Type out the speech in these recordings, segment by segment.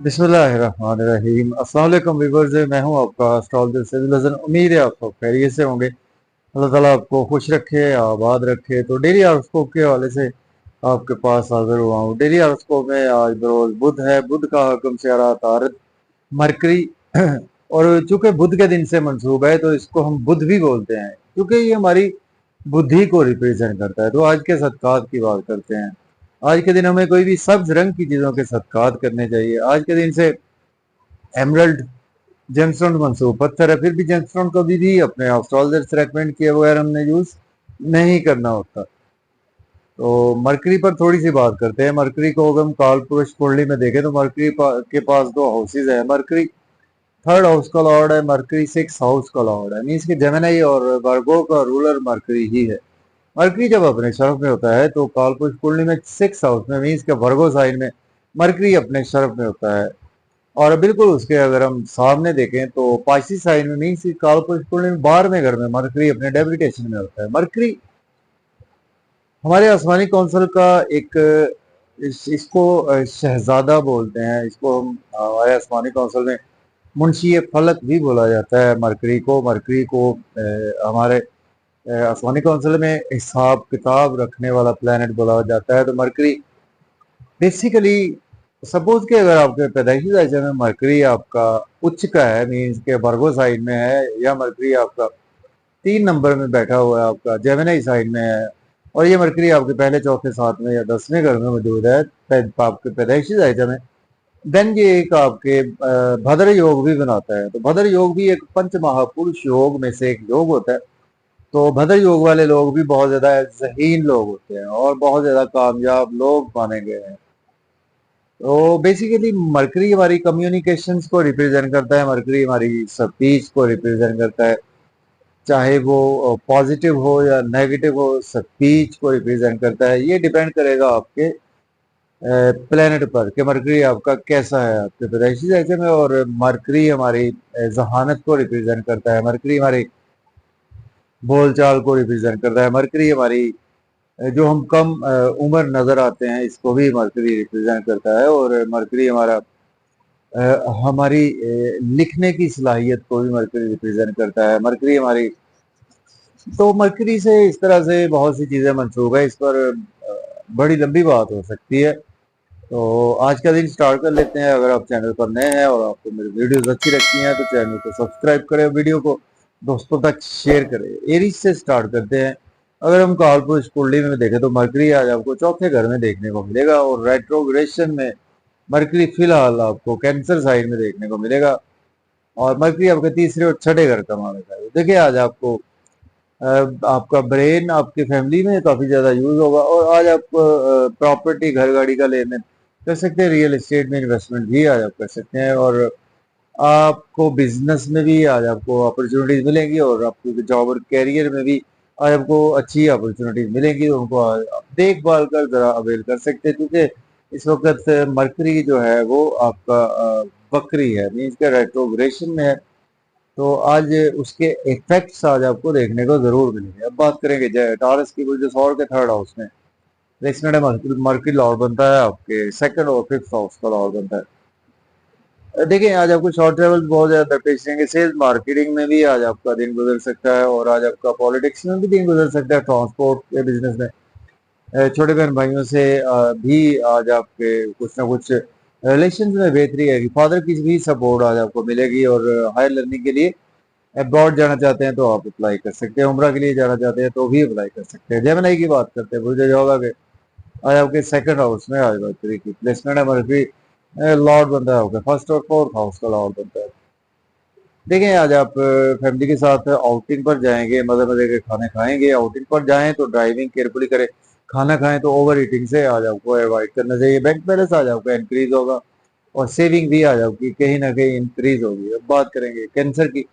बिस्मिल्लाहिर्रहमानिर्रहीम। अस्सलाम वालेकुम व्यूअर्स, मैं हूं आपका एस्ट्रोलॉजर सैयद हसन। उम्मीद है आप सब खैरियत से होंगे। अल्लाह ताला आपको खुश रखे, आबाद रखे। तो डेली हॉरोस्कोप के हवाले से आपके पास हाजिर हुआ हूँ। डेली हॉरोस्कोप में आज बरोज बुध है। बुध का हुक्म सियारा तारत मरकरी और चूंकि बुध के दिन से मंसूब है तो इसको हम बुध भी बोलते हैं, क्योंकि ये हमारी बुद्धि को रिप्रेजेंट करता है। तो आज के सदकात की बात करते हैं। आज के दिन हमें कोई भी सब्ज रंग की चीजों के सदकात करने चाहिए। आज के दिन से एमरल्ड जेमस्टोन मंसूब पत्थर है, फिर भी जेमस्टोन कभी भी अपने एस्ट्रोलजर से रेकमेंड किए बगैर हमने यूज नहीं करना होता। तो मरकरी पर थोड़ी सी बात करते हैं। मरकरी को अगर हम काल पुरुष कुंडली में देखें तो मरकरी के पास दो हाउसेज है। मरकरी थर्ड हाउस का लॉर्ड है, मरकरी सिक्स हाउस का लॉर्ड है। मीन्स कि जेमिनी और वर्गो का रूलर मरकरी ही है। मरकरी जब अपने शरफ में होता है तो कालपुरुष कुंडली में सिक्स हाउस में, मीन्स के वर्गो साइन में मरकरी अपने शरफ में होता है। और बिल्कुल उसके अगर हम सामने देखें तो पाइसी साइन में, मीन्स की कालपुरुष कुंडली में 12वें घर में मरकरी अपने डेबिटेशन में होता है। मरकरी हमारे आसमानी काउंसिल का एक इसको शहजादा बोलते हैं। इसको हम हमारे आसमानी काउंसिल में मुंशी फलक भी बोला जाता है। मरकरी को हमारे आसमानी काउंसिल में हिसाब किताब रखने वाला प्लेनेट बोला जाता है। तो मरकरी बेसिकली सपोज के अगर आपके पैदाइशी राशि में मरकरी आपका उच्च का है, मीन्स के वर्गो साइड में है, या मरकरी आपका 3 नंबर में बैठा हुआ है, आपका जेमिनी साइड में है, और ये मरकरी आपके पहले चौथे सातवें या 10वें घर में मौजूद है आपके पैदाइशी राशि में, देन ये एक आपके भद्र योग भी बनाता है। तो भद्र योग भी एक पंच महापुरुष योग में से एक योग होता है। तो भद्र योग वाले लोग भी बहुत ज्यादा ज़हीन लोग होते हैं और बहुत ज्यादा कामयाब लोग माने गए हैं। तो बेसिकली मरकरी हमारी कम्युनिकेशंस को रिप्रेजेंट करता है। मरकरी हमारी स्पीच को रिप्रेजेंट करता है, चाहे वो पॉजिटिव हो या नेगेटिव हो, स्पीच को रिप्रेजेंट करता है। ये डिपेंड करेगा आपके प्लेनेट पर कि मरकरी आपका कैसा है आपके पैदाइशी जायजे में। और मरकरी हमारी जहानत को रिप्रेजेंट करता है। मरकरी हमारी बोलचाल को रिप्रेजेंट करता है। मरकरी हमारी जो हम कम उम्र नजर आते हैं, इसको भी मरकरी रिप्रेजेंट करता है। और मरकरी हमारी लिखने की सलाहियत को भी मरकरी रिप्रेजेंट करता है। मरकरी हमारी, तो मरकरी से इस तरह से बहुत सी चीजें मंसूब है। इस पर बड़ी लंबी बात हो सकती है। तो आज का दिन स्टार्ट कर लेते हैं। अगर आप चैनल पर नए हैं और आपको मेरी वीडियोस अच्छी लगती हैं तो चैनल को सब्सक्राइब करें, वीडियो को दोस्तों तक शेयर करें। एरीज से स्टार्ट करते हैं। अगर हम कालपुरुष कुंडली में देखें तो मरकरी आज आपको चौथे घर में देखने को मिलेगा, और रेट्रोग्रेशन में मरकरी फिलहाल आपको कैंसर साइड में देखने को मिलेगा, और मरकरी आपके तीसरे और छठे घर का माना है। देखिए आज आपको आपका ब्रेन आपकी फैमिली में काफी ज्यादा यूज होगा, और आज आप प्रॉपर्टी घर गाड़ी का लेन देन कर सकते हैं। रियल एस्टेट में इन्वेस्टमेंट भी आज आप कर सकते हैं, और आपको बिजनेस में भी आज आपको अपॉर्चुनिटीज मिलेंगी, और आपको जॉब और कैरियर में भी आज आपको अच्छी अपॉर्चुनिटीज मिलेंगी। उनको आप देखभाल कर जरा अवेल कर सकते हैं, क्योंकि इस वक्त मरकरी जो है वो आपका बकरी है, मीन्स के रेट्रोग्रेशन में है। तो आज उसके इफेक्ट्स आज आपको देखने को जरूर मिलेंगे। अब बात करेंगे टॉरस की, जो सौर के थर्ड हाउस में मरकरी लॉर्ड बनता है, आपके सेकंड और फिफ्थ हाउस का लॉर्ड बनता है। देखिए आज आपको शॉर्ट ट्रेवल बहुत ज्यादा दरपेश, सेल्स मार्केटिंग में भी आज आपका दिन गुजर सकता है, और आज आपका पॉलिटिक्स में भी दिन गुजर सकता है। ट्रांसपोर्ट के बिजनेस में छोटे बहन भाइयों से भी आज आपके कुछ ना कुछ रिलेशन में बेहतरी आएगी। फादर की भी सपोर्ट आज आपको मिलेगी, और हायर लर्निंग के लिए अब्रॉड जाना चाहते हैं तो आप अप्लाई कर सकते हैं। उम्रा के लिए जाना चाहते हैं तो भी अप्लाई कर सकते हैं। जेमिनी की बात करते हैं, मुझे होगा कि आज आपके सेकंड हाउस में आज मरकरी की प्लेसमेंट है। मरकरी लॉर्ड बनता है आपके फर्स्ट और फोर्थ हाउस का लॉर्ड बनता है। देखें आज आप फैमिली के साथ आउटिंग पर जाएंगे, मजे मजे के खाने खाएंगे। आउटिंग पर जाएं तो ड्राइविंग केयरफुली करें। खाना खाएं तो ओवर ईटिंग से आज आपको अवॉइड करना चाहिए। बैंक बैलेंस आज आपका इंक्रीज होगा, और सेविंग भी आज आपकी कहीं ना कहीं इंक्रीज होगी। अब बात करेंगे कैंसर की,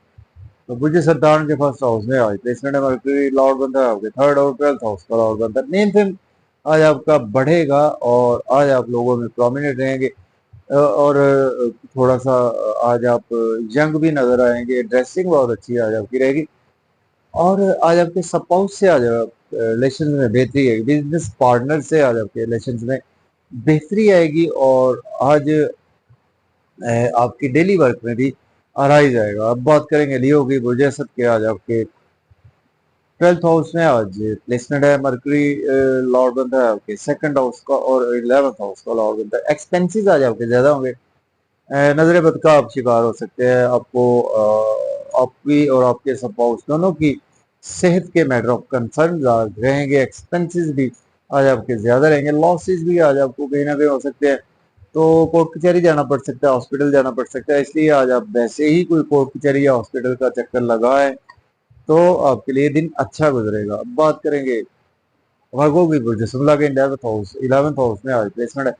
तो बुझे सरदार के फर्स्ट हाउस में आज प्लेसमेंट है। मरकरी लॉर्ड बनता है आपके थर्ड और ट्वेल्थ हाउस का लॉर्ड बनता है। नेम फेम आज आपका बढ़ेगा, और आज आप लोगों में प्रोमिनेंट रहेंगे, और थोड़ा सा आज आप यंग भी नजर आएंगे। ड्रेसिंग बहुत अच्छी आज आपकी रहेगी, और आज आपके स्पाउस से आज रिलेशन में बेहतरी आएगी। बिजनेस पार्टनर से आज आपके रिलेशन में बेहतरी आएगी, और आज आपकी डेली वर्क में भी आ ही जाएगा। अब बात करेंगे लियो की, बुर्ज असद के आज आपके 12th हाउस में आज प्लेसमेंट है। मरकरी लॉर्ड बनता है आपके सेकंड हाउस का और 11th हाउस का लॉर्ड बनता है। एक्सपेंसेस आज आपके ज्यादा होंगे, नजर बद का आप शिकार हो सकते हैं। आपको आपकी और आपके स्पाउस दोनों की सेहत के मैटर ऑफ कंसर्न रहेंगे। एक्सपेंसेस भी आज आपके ज्यादा रहेंगे। लॉसेस भी आज आपको कहीं ना कहीं हो सकते हैं, तो कोर्ट कचहरी जाना पड़ सकता है, हॉस्पिटल जाना पड़ सकता है। इसलिए आज आप वैसे ही कोई कोर्ट कचहरी या हॉस्पिटल का चक्कर लगाए तो आपके लिए दिन अच्छा गुजरेगा। अब बात करेंगे भागो की बुर्ज शिमला के 11th हाउस में आज प्लेसमेंट है।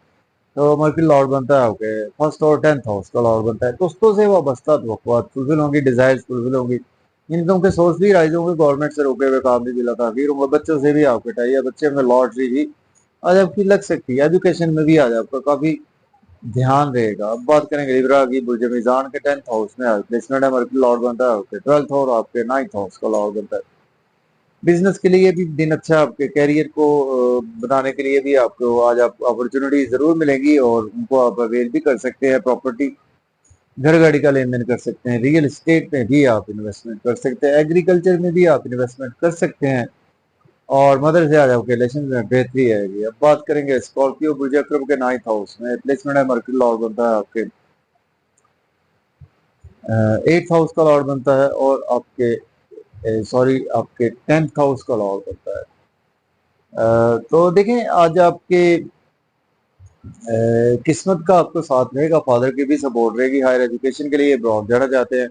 तो मर्क्यूरी लॉर्ड बनता है आपके फर्स्ट और 10th हाउस का लॉर्ड बनता है। दोस्तों से वाबस्ता तवक्कुआत फुलफिल होंगी, डिजायर्स फुलफिल होंगी, इनकम के सोर्स भी राइज होंगे, गवर्नमेंट से रोके हुए काम भी मिला ताकि होंगे, बच्चों से भी आपके टाइए, बच्चे में लॉटरी भी आज आपकी लग सकती है। एजुकेशन में भी आज आपका काफी ध्यान रहेगा। अब बात करेंगे लिब्रा की, बुर्ज मीजान के 10th हाउस में आज प्लेसमेंट है। मर्क्यूरी लॉर्ड बनता है आपके 12th और आपके 9th हाउस का लॉर्ड बनता है। बिजनेस के लिए भी दिन अच्छा, आपके कैरियर को बनाने के लिए भी आपको आज आप अपॉर्चुनिटी जरूर मिलेंगी और उनको आप अवेल भी कर सकते हैं। प्रॉपर्टी घर गाड़ी का लेन देन कर सकते हैं, रियल एस्टेट में भी आप इन्वेस्टमेंट कर सकते हैं, एग्रीकल्चर में भी आप इन्वेस्टमेंट कर सकते हैं और मदर से आज आपके रिलेशन में बेहतरी आएगी। अब बात करेंगे स्कॉर्पियो बुर्ज अक्रब के 9th हाउस में प्लेसमेंट है। मर्क्यूरी लॉर्ड बनता है आपके 8th हाउस का लॉर्ड बनता है और आपके सॉरी आपके 10th हाउस का लॉर्ड बनता है। तो देखें आज आपके किस्मत का आपको साथ रहेगा, फादर की भी सपोर्ट रहेगी। हायर एजुकेशन के लिए अब्रॉड जाना चाहते हैं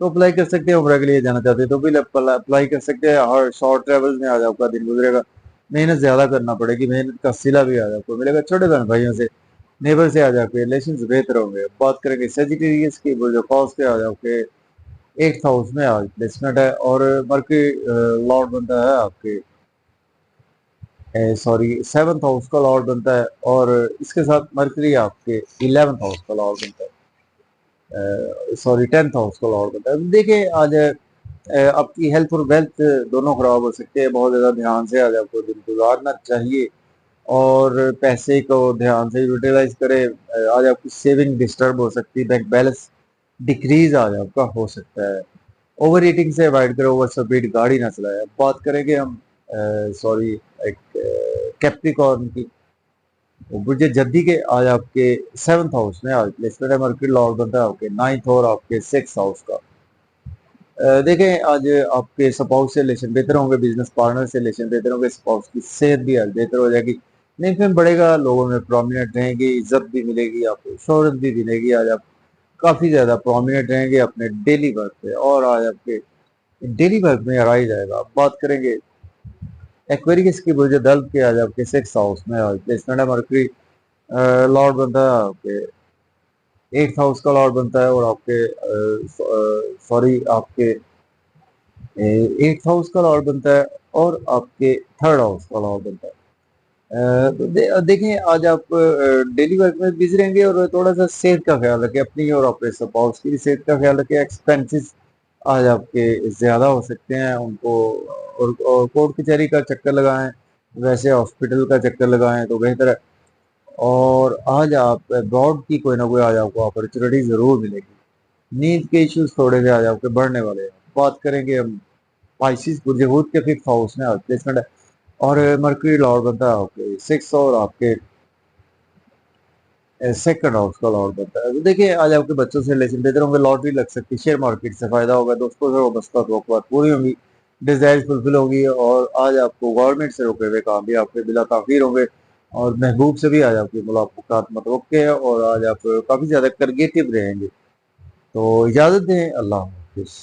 तो अप्लाई कर सकते हैं, उम्र के लिए जाना चाहते हैं तो भी अप्लाई कर सकते हैं। हर शॉर्ट ट्रेवल में आज आपका दिन गुजरेगा, मेहनत ज्यादा करना पड़ेगी, मेहनत का सिला भी आज आपको मिलेगा। छोटे बहन भाइयों से, नेबर से आज आपके रिलेशन बेहतर होंगे। बात करेंगे सेजिटेरियस की, जो कॉज के आज आपके 8th हाउस में आज प्लेसमेंट है और मर्क्यूरी लॉर्ड बनता है आपके सॉरी 7th हाउस का लॉर्ड बनता है और इसके साथ मर्करी आपके 11th हाउस का लॉर्ड बनता है, सॉरी 10th हाउस का लॉर्ड बनता है। देखिए आज आपकी हेल्थ और वेल्थ दोनों खराब हो सकते हैं, बहुत ज़्यादा ध्यान से आज आपको दिन गुजारना चाहिए और पैसे को ध्यान से यूटिलाइज करें। आज आपकी सेविंग डिस्टर्ब हो सकती है, बैंक बैलेंस डिक्रीज आज आपका हो सकता है। ओवर ईटिंग से अवॉइड करो, ओवर स्पीड गाड़ी ना चलाए। अब बात करेंगे हम सॉरी एक कैप्रिकॉर्न की, बुर्ज जद्दी के आज आपके 7th हाउस में आज प्लेसमेंट है। मर्क्यूरी लॉर्ड बनता है आपके 9th और आपके 6th हाउस का। देखें आज आपके स्पाउस से रिलेशन बेहतर होंगे, बिजनेस पार्टनर से रिलेशन बेहतर होंगे, स्पाउस की सेहत भी आज बेहतर हो जाएगी, इनकम बढ़ेगा, लोगों में प्रोमिनेंट रहेंगी, इज्जत भी मिलेगी, आपको शोहरत भी मिलेगी। आज आप काफी ज्यादा प्रोमिनेंट रहेंगे अपने डेली वर्क पे और आज आपके डेली वर्क में आ ही जाएगा। अब बात करेंगे एक्वेरियस की, बुर्ज दल्ब के आज आपके 6th हाउस में आज प्लेसमेंट है। मर्क्यूरी लॉर्ड बनता है आपके 8th हाउस का लॉर्ड बनता है और आपके सॉरी आपके 8th हाउस का लॉर्ड बनता है और आपके 3rd हाउस का लॉर्ड बनता है। तो देखें आज आप डेली वर्क में बिजी रहेंगे और थोड़ा सा सेहत का ख्याल रखें, अपनी और अपने स्पाउस की सेहत का ख्याल रखें। एक्सपेंसेस आज आपके ज्यादा हो सकते हैं, उनको और कोर्ट कचहरी का चक्कर लगाएं, वैसे हॉस्पिटल का चक्कर लगाएं तो बेहतर है। और आज आप अब्रॉड की कोई ना कोई आज आपको अपॉर्चुनिटी जरूर मिलेगी। नींद के इश्यूज थोड़े से आज आपके बढ़ने वाले हैं। बात करेंगे हम पाइसिस बुर्ज के 5th हाउस में आज प्लेसमेंट है और मर्क्यूरी लॉर्ड बनता है आपके 6 और आपके 2nd हाउस का लॉर्ड बनता है। तो देखिए आज आपके बच्चों से रिलेशन बेहतर होंगे, लॉटरी लग सकती है, शेयर मार्केट से फायदा होगा, दोस्तों से वाबस्ता तवक्कुआत पूरी होंगी, डिजायर फुलफिल होगी और आज आपको गवर्नमेंट से रोके हुए काम भी आपके बिला ताखीर होंगे और महबूब से भी आज आपकी मुलाकात मतवक्के है और आज आप काफी ज्यादा क्रिएटिव रहेंगे। तो इजाजत दें, अल्लाह हाफिज।